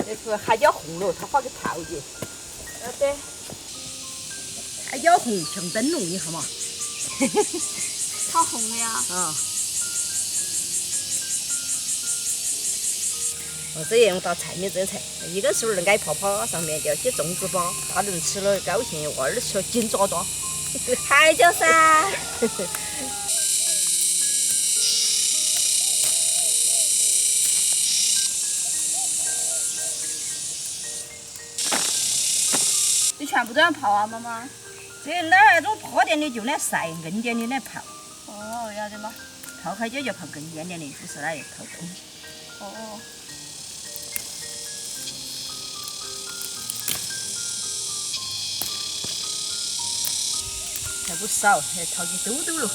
这是海椒红了，它放个泡去。对。海椒红像灯笼一下嘛。好红的呀。啊。这样用到菜里这菜，一个时候爱泡泡上面就要些粽子包，大人吃了高兴，娃儿吃紧抓抓。海椒噻。你全部都要泡啊，妈妈？这那种泡点的就那晒，硬点的那泡。哦，要得嘛。泡海椒就泡更硬点的，不是那泡冻。哦。还不少，还淘起兜兜了。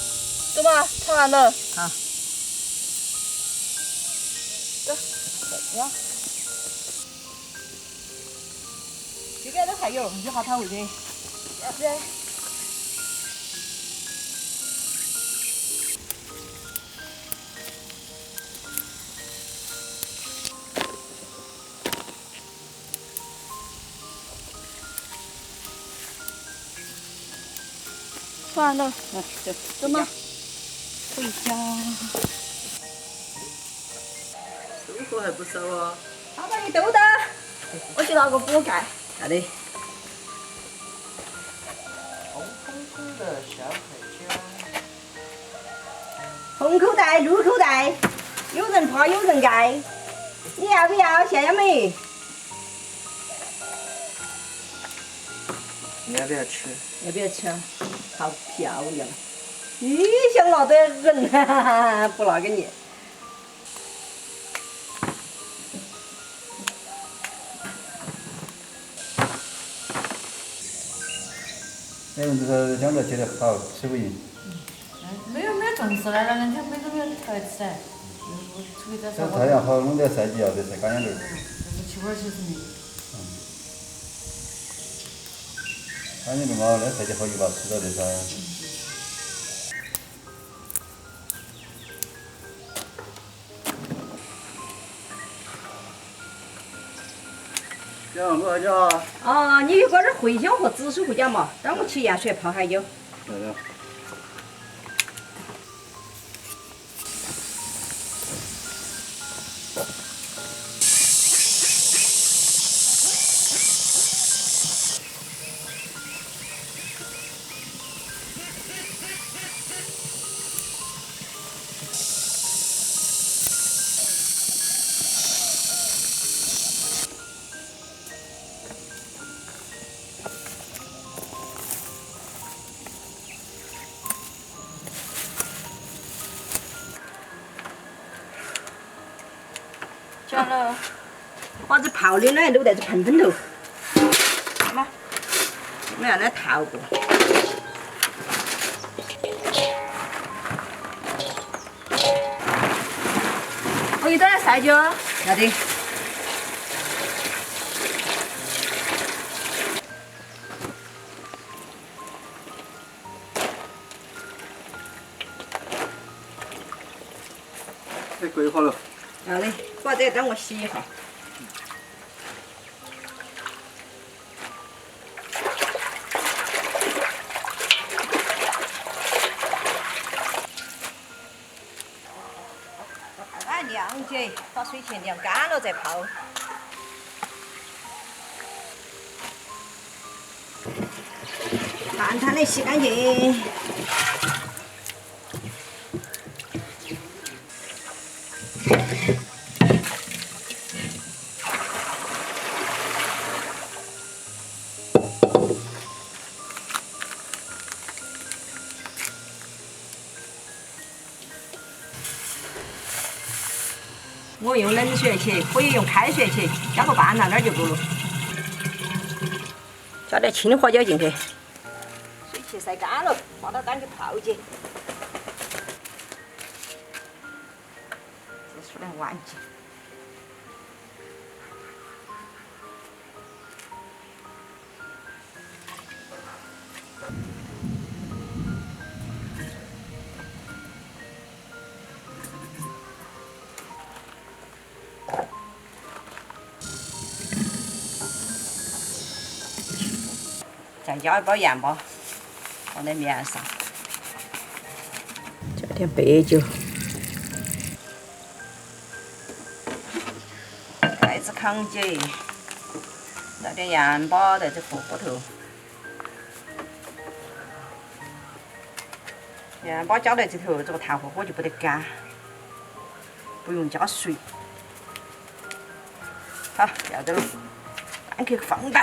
走嘛，泡完了。好。走，这样。这边都还有，一下它会热。对。泡完了，走，走嘛。回家。收获还不少啊。好把你兜的，我去拿个锅盖。好的。红彤彤的小海椒，红口袋、绿口袋，有人泡有人盖，你要不要？现要没？你要不要吃？要不要吃？好漂亮！咦，想拿的人，哈哈哈，不拿给你。你们这个两个接得好，吃不赢。没有重视来了，人家没都没有调起来。我出去再这太阳好，弄点晒几要得晒干点儿。就是气味其实没。干点儿嘛，那晒起好一把吃到的噻。讲多少椒啊？啊，你有点茴香和紫苏胡椒嘛，让我去盐水泡海椒。来了。加了。把这泡的呢都在这盆头。妈，我们让它泡过。我一点点晒椒。要得。哎，桂花了。要得，把这等我洗一下。把它晾起，把水先晾干了再泡。摊摊的洗干净。我用冷水去，可以用开水去，加个半拿点就够了。加点青花椒进去，水去晒干了，把它当去泡去。这出来碗去。再加一包盐巴，放在面上。加点白酒，盖子扛起，倒点盐巴在这锅头。盐巴加在这头，这个炭火锅就不得干，不用加水。好，要得了，蛋壳放倒。